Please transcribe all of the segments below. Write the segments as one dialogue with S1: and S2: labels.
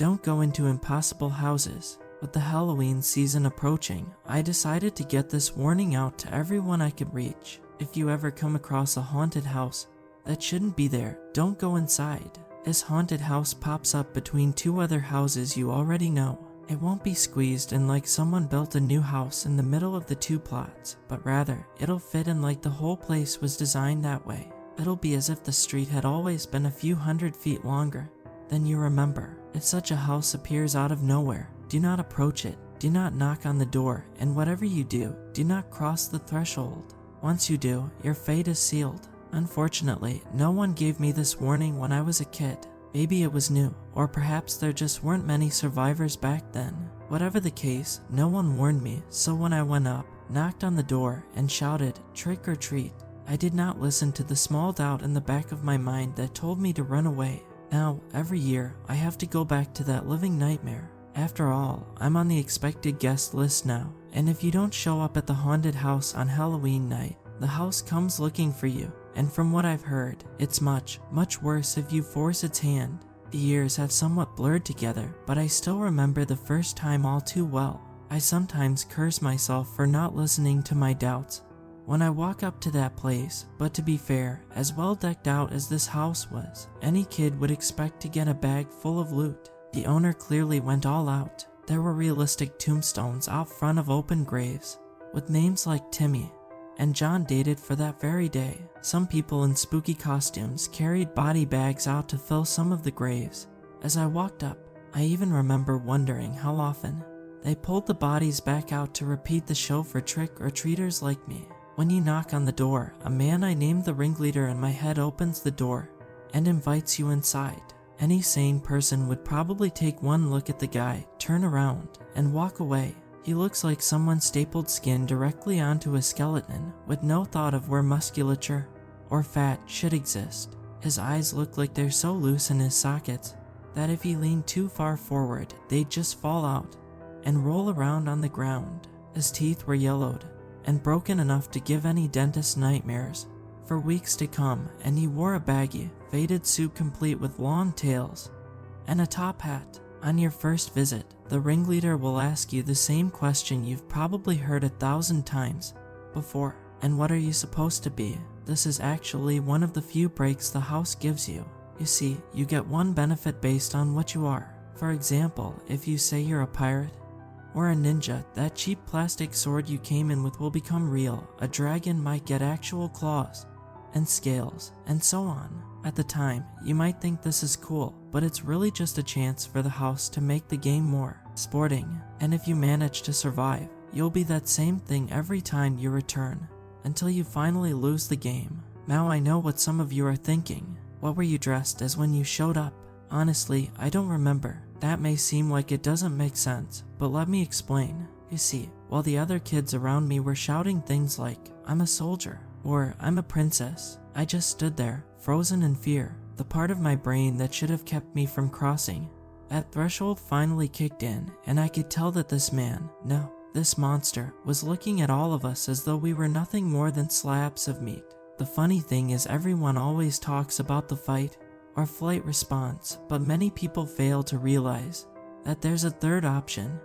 S1: don't go into impossible houses. With the Halloween season approaching, I decided to get this warning out to everyone I could reach. If you ever come across a haunted house that shouldn't be there, don't go inside. This haunted house pops up between two other houses you already know. It won't be squeezed in like someone built a new house in the middle of the two plots, but rather, it'll fit in like the whole place was designed that way. It'll be as if the street had always been a few hundred feet longer than you remember. If such a house appears out of nowhere, do not approach it, do not knock on the door, and whatever you do not cross the threshold. Once you do, your fate is sealed. Unfortunately, no one gave me this warning when I was a kid. Maybe it was new, or perhaps there just weren't many survivors back then. Whatever the case, no one warned me, so when I went up, knocked on the door, and shouted, "Trick or treat," I did not listen to the small doubt in the back of my mind that told me to run away. Now, every year, I have to go back to that living nightmare. After all, I'm on the expected guest list now, and if you don't show up at the haunted house on Halloween night, the house comes looking for you. And from what I've heard, it's much, much worse if you force its hand. The years have somewhat blurred together, but I still remember the first time all too well. I sometimes curse myself for not listening to my doubts when I walk up to that place, but to be fair, as well decked out as this house was, any kid would expect to get a bag full of loot. The owner clearly went all out. There were realistic tombstones out front of open graves, with names like Timmy and John dated for that very day. Some people in spooky costumes carried body bags out to fill some of the graves. As I walked up, I even remember wondering how often they pulled the bodies back out to repeat the show for trick-or-treaters like me. When you knock on the door, a man I named the ringleader in my head opens the door and invites you inside. Any sane person would probably take one look at the guy, turn around, and walk away. He looks like someone stapled skin directly onto a skeleton with no thought of where musculature or fat should exist. His eyes look like they're so loose in his sockets that if he leaned too far forward, they'd just fall out and roll around on the ground. His teeth were yellowed and broken enough to give any dentist nightmares for weeks to come, and he wore a baggy, faded suit complete with long tails and a top hat. On your first visit, the ringleader will ask you the same question you've probably heard 1,000 times before. And what are you supposed to be? This is actually one of the few breaks the house gives you. You see, you get one benefit based on what you are. For example, if you say you're a pirate or a ninja, that cheap plastic sword you came in with will become real. A dragon might get actual claws and scales, and so on. At the time, you might think this is cool, but it's really just a chance for the house to make the game more sporting. And if you manage to survive, you'll be that same thing every time you return, until you finally lose the game. Now I know what some of you are thinking. What were you dressed as when you showed up? Honestly, I don't remember. That may seem like it doesn't make sense, but let me explain. You see, while the other kids around me were shouting things like, "I'm a soldier," or "I'm a princess," I just stood there, frozen in fear. The part of my brain that should have kept me from crossing that threshold finally kicked in, and I could tell that this man, no, this monster, was looking at all of us as though we were nothing more than slabs of meat. The funny thing is, everyone always talks about the fight or flight response, but many people fail to realize that there's a third option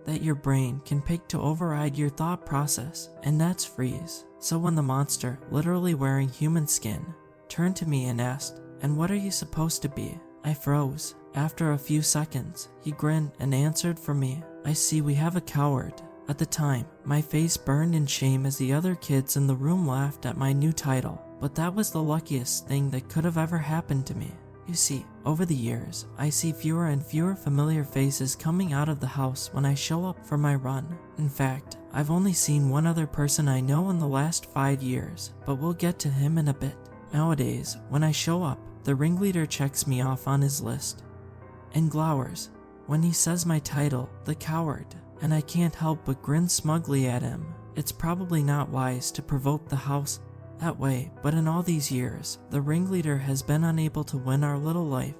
S1: that your brain can pick to override your thought process, and that's freeze. So when the monster, literally wearing human skin, turned to me and asked, "And what are you supposed to be?" I froze. After a few seconds, he grinned and answered for me, "I see we have a coward." At the time, my face burned in shame as the other kids in the room laughed at my new title, but that was the luckiest thing that could have ever happened to me. You see, over the years, I see fewer and fewer familiar faces coming out of the house when I show up for my run. In fact, I've only seen one other person I know in the last 5 years, but we'll get to him in a bit. Nowadays, when I show up, the ringleader checks me off on his list and glowers when he says my title, the coward, and I can't help but grin smugly at him. It's probably not wise to provoke the house that way, but in all these years, the ringleader has been unable to win our little life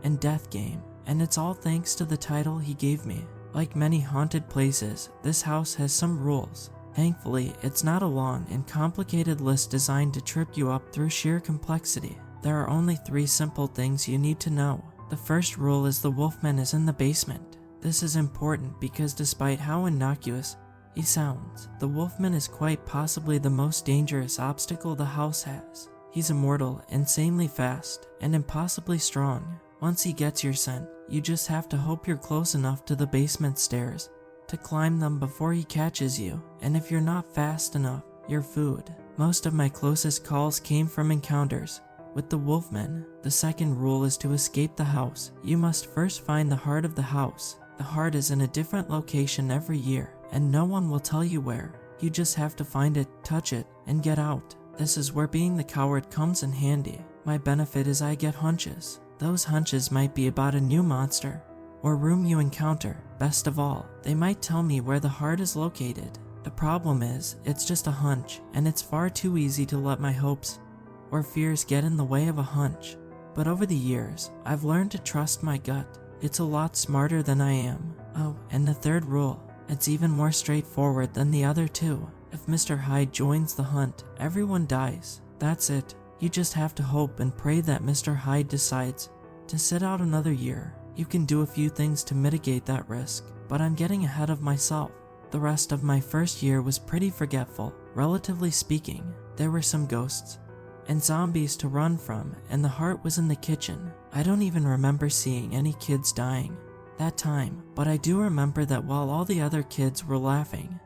S1: and death game, and it's all thanks to the title he gave me. Like many haunted places, this house has some rules. Thankfully, it's not a long and complicated list designed to trip you up through sheer complexity. There are only 3 simple things you need to know. The first rule is the wolfman is in the basement. This is important because despite how innocuous he sounds, the wolfman is quite possibly the most dangerous obstacle the house has. He's immortal, insanely fast, and impossibly strong. Once he gets your scent, you just have to hope you're close enough to the basement stairs to climb them before he catches you, and if you're not fast enough, you're food. Most of my closest calls came from encounters with the wolfman. The second rule is to escape the house. You must first find the heart of the house. The heart is in a different location every year, and no one will tell you where. You just have to find it, touch it, and get out. This is where being the coward comes in handy. My benefit is I get hunches. Those hunches might be about a new monster or room you encounter. Best of all, they might tell me where the heart is located. The problem is, it's just a hunch, and it's far too easy to let my hopes or fears get in the way of a hunch. But over the years, I've learned to trust my gut. It's a lot smarter than I am. Oh, and the third rule, it's even more straightforward than the other two. If Mr. Hyde joins the hunt, everyone dies. That's it. You just have to hope and pray that Mr. Hyde decides to sit out another year. You can do a few things to mitigate that risk, but I'm getting ahead of myself. The rest of my first year was pretty forgetful, relatively speaking. There were some ghosts and zombies to run from, and the heart was in the kitchen. I don't even remember seeing any kids dying that time, but I do remember that while all the other kids were laughing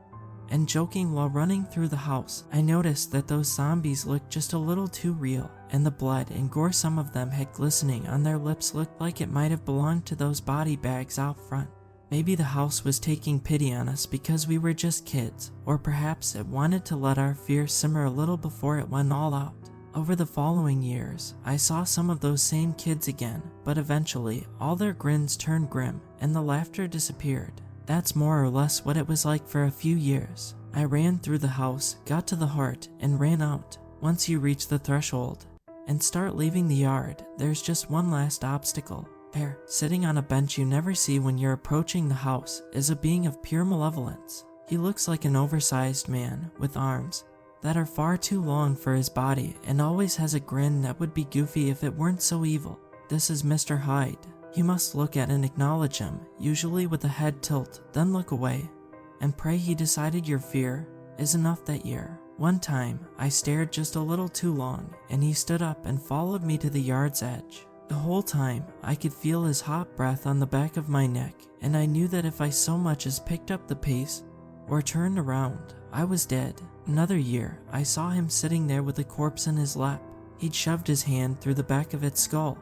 S1: and joking while running through the house, I noticed that those zombies looked just a little too real, and the blood and gore some of them had glistening on their lips looked like it might have belonged to those body bags out front. Maybe the house was taking pity on us because we were just kids, or perhaps it wanted to let our fear simmer a little before it went all out. Over the following years, I saw some of those same kids again, but eventually, all their grins turned grim, and the laughter disappeared. That's more or less what it was like for a few years. I ran through the house, got to the heart, and ran out. Once you reach the threshold and start leaving the yard, there's just one last obstacle. There, sitting on a bench you never see when you're approaching the house, is a being of pure malevolence. He looks like an oversized man with arms that are far too long for his body, and always has a grin that would be goofy if it weren't so evil. This is Mr. Hyde. You must look at and acknowledge him, usually with a head tilt, then look away, and pray he decided your fear is enough that year. One time, I stared just a little too long, and he stood up and followed me to the yard's edge. The whole time, I could feel his hot breath on the back of my neck, and I knew that if I so much as picked up the pace or turned around, I was dead. Another year, I saw him sitting there with a corpse in his lap. He'd shoved his hand through the back of its skull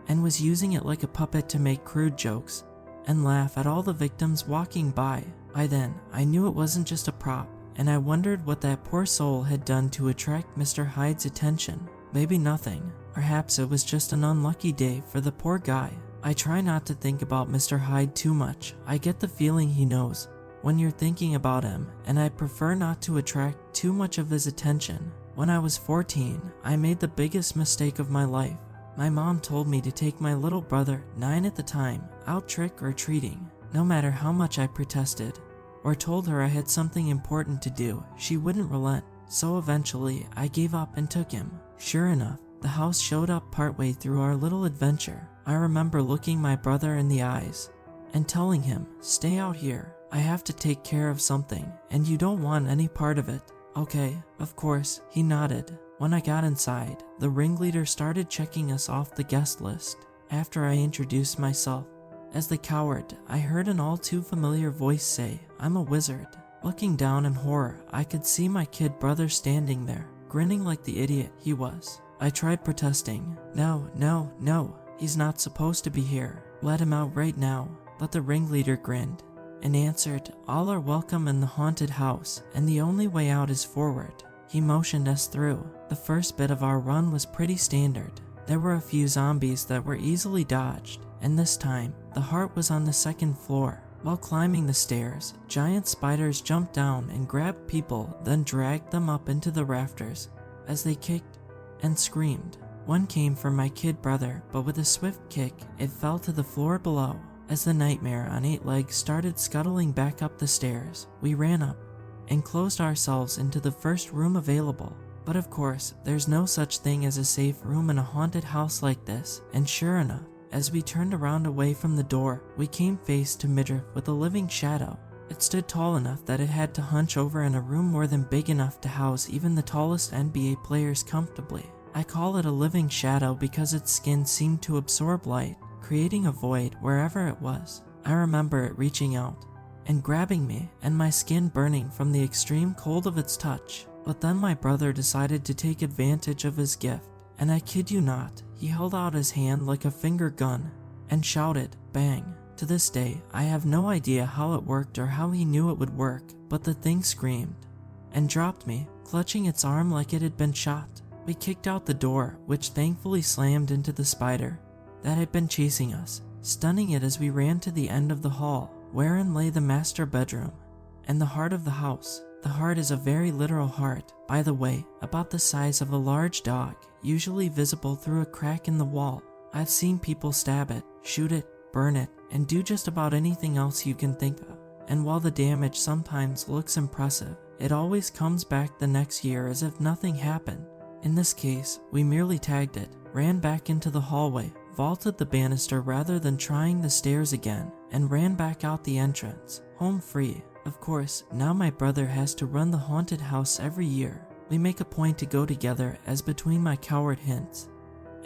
S1: and was using it like a puppet to make crude jokes and laugh at all the victims walking by. By then, I knew it wasn't just a prop, and I wondered what that poor soul had done to attract Mr. Hyde's attention. Maybe nothing. Perhaps it was just an unlucky day for the poor guy. I try not to think about Mr. Hyde too much. I get the feeling he knows when you're thinking about him, and I prefer not to attract too much of his attention. When I was 14, I made the biggest mistake of my life. My mom told me to take my little brother, 9 at the time, out trick-or-treating. No matter how much I protested or told her I had something important to do, she wouldn't relent. So eventually, I gave up and took him. Sure enough, the house showed up partway through our little adventure. I remember looking my brother in the eyes and telling him, "Stay out here. I have to take care of something, and you don't want any part of it." "Okay, of course," he nodded. When I got inside, the ringleader started checking us off the guest list. After I introduced myself as the coward, I heard an all too familiar voice say, "I'm a wizard." Looking down in horror, I could see my kid brother standing there, grinning like the idiot he was. I tried protesting. No, he's not supposed to be here. Let him out right now." But the ringleader grinned and answered, "All are welcome in the haunted house, and the only way out is forward." He motioned us through. The first bit of our run was pretty standard. There were a few zombies that were easily dodged, and this time, the heart was on the second floor. While climbing the stairs, giant spiders jumped down and grabbed people, then dragged them up into the rafters as they kicked and screamed. One came for my kid brother, but with a swift kick, it fell to the floor below. As the nightmare on 8 legs started scuttling back up the stairs, we ran up and closed ourselves into the first room available. But of course, there's no such thing as a safe room in a haunted house like this, and sure enough, As we turned around away from the door, we came face to midriff with a living shadow. It stood tall enough that it had to hunch over in a room more than big enough to house even the tallest NBA players comfortably. I call it a living shadow because its skin seemed to absorb light, creating a void wherever it was. I remember it reaching out and grabbing me, and my skin burning from the extreme cold of its touch. But then my brother decided to take advantage of his gift, and I kid you not, he held out his hand like a finger gun and shouted, "Bang." To this day, I have no idea how it worked or how he knew it would work, but the thing screamed and dropped me, clutching its arm like it had been shot. We kicked out the door, which thankfully slammed into the spider that had been chasing us, stunning it as we ran to the end of the hall, wherein lay the master bedroom and the heart of the house. The heart is a very literal heart, by the way, about the size of a large dog, usually visible through a crack in the wall. I've seen people stab it, shoot it, burn it, and do just about anything else you can think of. And while the damage sometimes looks impressive, it always comes back the next year as if nothing happened. In this case, we merely tagged it, ran back into the hallway, vaulted the banister rather than trying the stairs again, and ran back out the entrance, home free. Of course, now my brother has to run the haunted house every year. We make a point to go together, as between my coward hints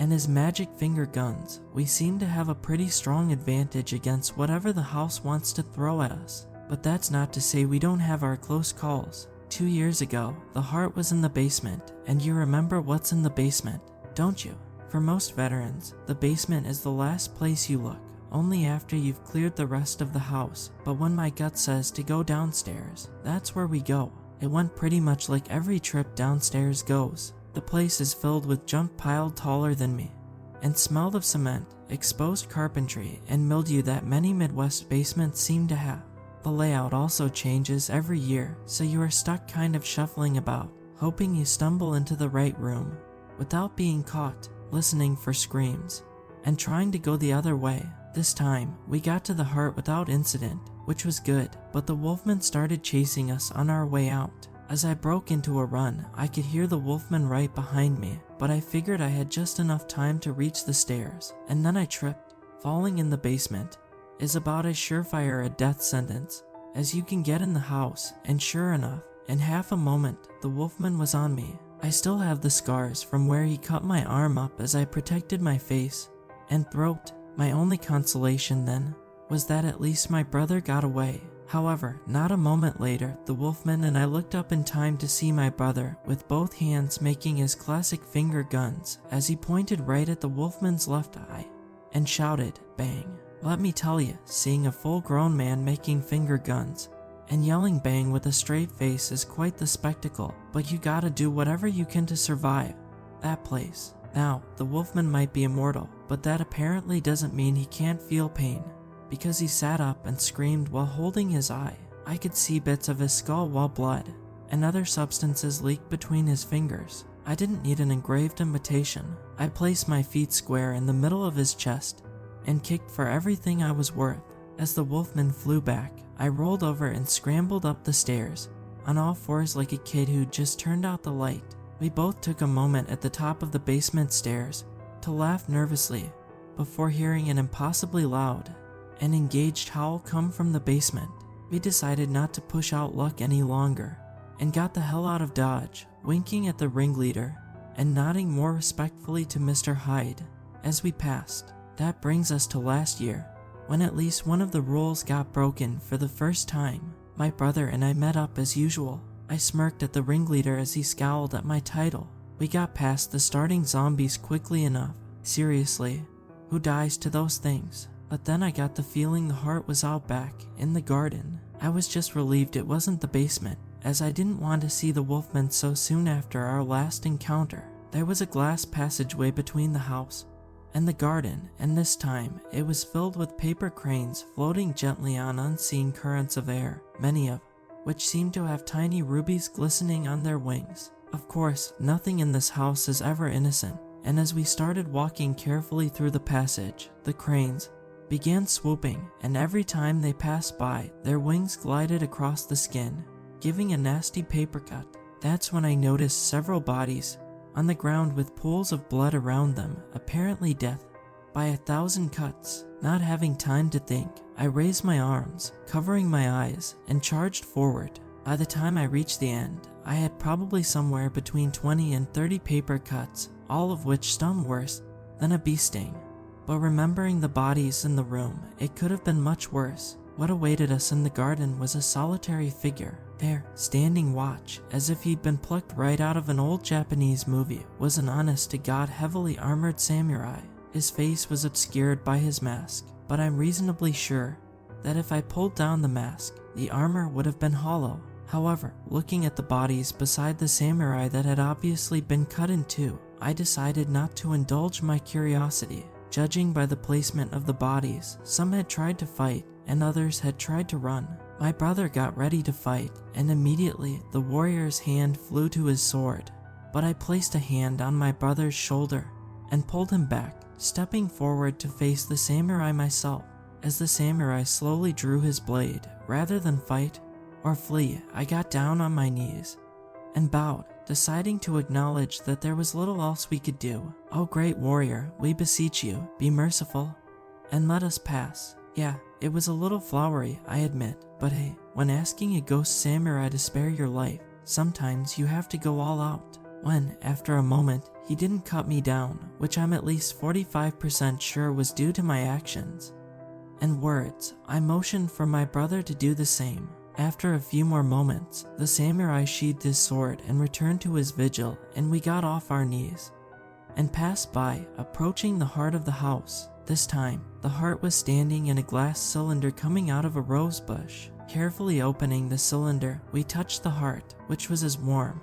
S1: and his magic finger guns, we seem to have a pretty strong advantage against whatever the house wants to throw at us. But that's not to say we don't have our close calls. 2 years ago, the heart was in the basement, and you remember what's in the basement, don't you? For most veterans, the basement is the last place you look, only after you've cleared the rest of the house. But when my gut says to go downstairs, that's where we go. It went pretty much like every trip downstairs goes. The place is filled with junk piled taller than me, and smelled of cement, exposed carpentry, and mildew that many Midwest basements seem to have. The layout also changes every year, so you are stuck kind of shuffling about, hoping you stumble into the right room without being caught, listening for screams, and trying to go the other way. This time, we got to the heart without incident, which was good, but the wolfman started chasing us on our way out. As I broke into a run, I could hear the wolfman right behind me, but I figured I had just enough time to reach the stairs, and then I tripped. Falling in the basement is about as surefire a death sentence as you can get in the house, and sure enough, in half a moment, the wolfman was on me. I still have the scars from where he cut my arm up as I protected my face and throat. My only consolation then was that at least my brother got away. However, not a moment later, the wolfman and I looked up in time to see my brother with both hands making his classic finger guns as he pointed right at the wolfman's left eye and shouted, "Bang." Let me tell you, seeing a full-grown man making finger guns and yelling bang with a straight face is quite the spectacle, but you gotta do whatever you can to survive that place. Now, the wolfman might be immortal, but that apparently doesn't mean he can't feel pain, because he sat up and screamed while holding his eye. I could see bits of his skull while blood and other substances leaked between his fingers. I didn't need an engraved imitation. I placed my feet square in the middle of his chest and kicked for everything I was worth. As the wolfman flew back, I rolled over and scrambled up the stairs, on all fours like a kid who'd just turned out the light. We both took a moment at the top of the basement stairs to laugh nervously before hearing an impossibly loud and engaged howl come from the basement. We decided not to push out luck any longer and got the hell out of Dodge, winking at the ringleader and nodding more respectfully to Mr. Hyde as we passed. That brings us to last year, when at least one of the rules got broken for the first time. My brother and I met up as usual. I smirked at the ringleader as he scowled at my title. We got past the starting zombies quickly enough. Seriously, who dies to those things? But then I got the feeling the heart was out back, in the garden. I was just relieved it wasn't the basement, as I didn't want to see the wolfman so soon after our last encounter. There was a glass passageway between the house and the garden, and this time it was filled with paper cranes floating gently on unseen currents of air, many of which seemed to have tiny rubies glistening on their wings. Of course, nothing in this house is ever innocent, and as we started walking carefully through the passage, the cranes began swooping, and every time they passed by, their wings glided across the skin, giving a nasty paper cut. That's when I noticed several bodies on the ground with pools of blood around them, apparently death by 1,000 cuts. Not having time to think, I raised my arms, covering my eyes, and charged forward. By the time I reached the end, I had probably somewhere between 20 and 30 paper cuts, all of which stung worse than a bee sting. But remembering the bodies in the room, it could have been much worse. What awaited us in the garden was a solitary figure, there, standing watch, as if he'd been plucked right out of an old Japanese movie, was an honest-to-God heavily armored samurai. His face was obscured by his mask, but I'm reasonably sure that if I pulled down the mask, the armor would have been hollow. However, looking at the bodies beside the samurai that had obviously been cut in two, I decided not to indulge my curiosity. Judging by the placement of the bodies, some had tried to fight and others had tried to run. My brother got ready to fight, and immediately the warrior's hand flew to his sword. But I placed a hand on my brother's shoulder and pulled him back, stepping forward to face the samurai myself. As the samurai slowly drew his blade, rather than fight or flee, I got down on my knees and bowed, deciding to acknowledge that there was little else we could do. "Oh great warrior, we beseech you, be merciful and let us pass." Yeah, it was a little flowery, I admit, but hey, when asking a ghost samurai to spare your life, sometimes you have to go all out. When, after a moment, he didn't cut me down, which I'm at least 45% sure was due to my actions and words, I motioned for my brother to do the same. After a few more moments, the samurai sheathed his sword and returned to his vigil, and we got off our knees and passed by, approaching the heart of the house. This time, the heart was standing in a glass cylinder coming out of a rose bush. Carefully opening the cylinder, we touched the heart, which was as warm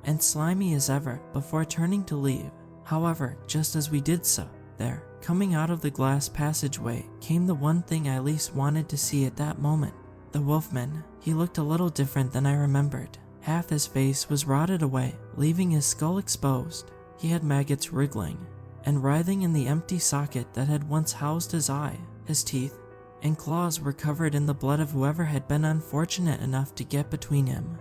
S1: and slimy as ever, before turning to leave. However, just as we did so, there, coming out of the glass passageway, came the one thing I least wanted to see at that moment. The wolfman. He looked a little different than I remembered. Half his face was rotted away, leaving his skull exposed. He had maggots wriggling and writhing in the empty socket that had once housed his eye. His teeth and claws were covered in the blood of whoever had been unfortunate enough to get between him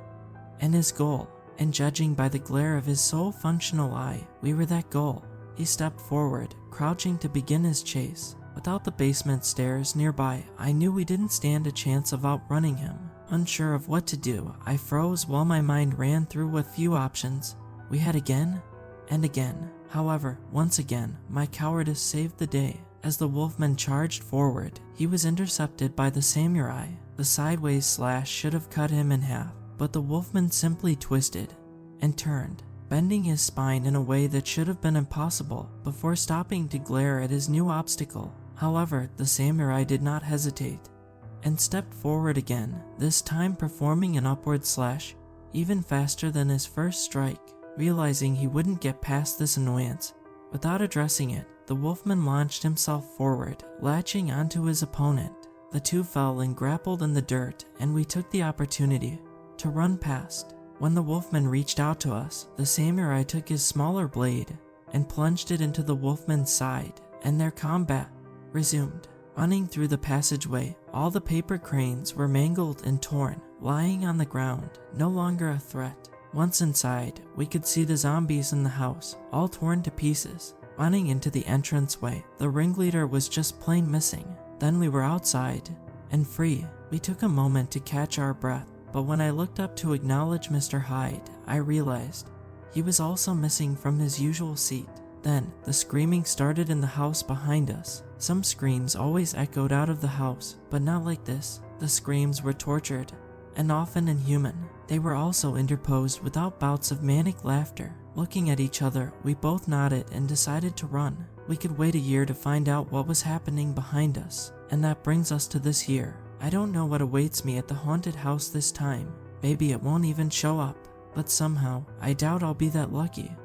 S1: and his goal, and judging by the glare of his sole functional eye, we were that goal. He stepped forward, crouching to begin his chase. Without the basement stairs nearby, I knew we didn't stand a chance of outrunning him. Unsure of what to do, I froze while my mind ran through what few options we had again and again. However, once again, my cowardice saved the day. As the wolfman charged forward, he was intercepted by the samurai. The sideways slash should have cut him in half, but the wolfman simply twisted and turned, bending his spine in a way that should have been impossible, before stopping to glare at his new obstacle. However, the samurai did not hesitate and stepped forward again, this time performing an upward slash even faster than his first strike. Realizing he wouldn't get past this annoyance without addressing it, the wolfman launched himself forward, latching onto his opponent. The two fell and grappled in the dirt, and we took the opportunity to run past. When the wolfman reached out to us, the samurai took his smaller blade and plunged it into the wolfman's side, and their combat resumed. Running through the passageway, all the paper cranes were mangled and torn, lying on the ground, no longer a threat. Once inside, we could see the zombies in the house, all torn to pieces. Running into the entranceway, the ringleader was just plain missing. Then we were outside and free. We took a moment to catch our breath, but when I looked up to acknowledge Mr. Hyde, I realized he was also missing from his usual seat. Then, the screaming started in the house behind us. Some screams always echoed out of the house, but not like this. The screams were tortured and often inhuman. They were also interposed without bouts of manic laughter. Looking at each other, we both nodded and decided to run. We could wait a year to find out what was happening behind us, and that brings us to this year. I don't know what awaits me at the haunted house this time. Maybe it won't even show up, but somehow, I doubt I'll be that lucky.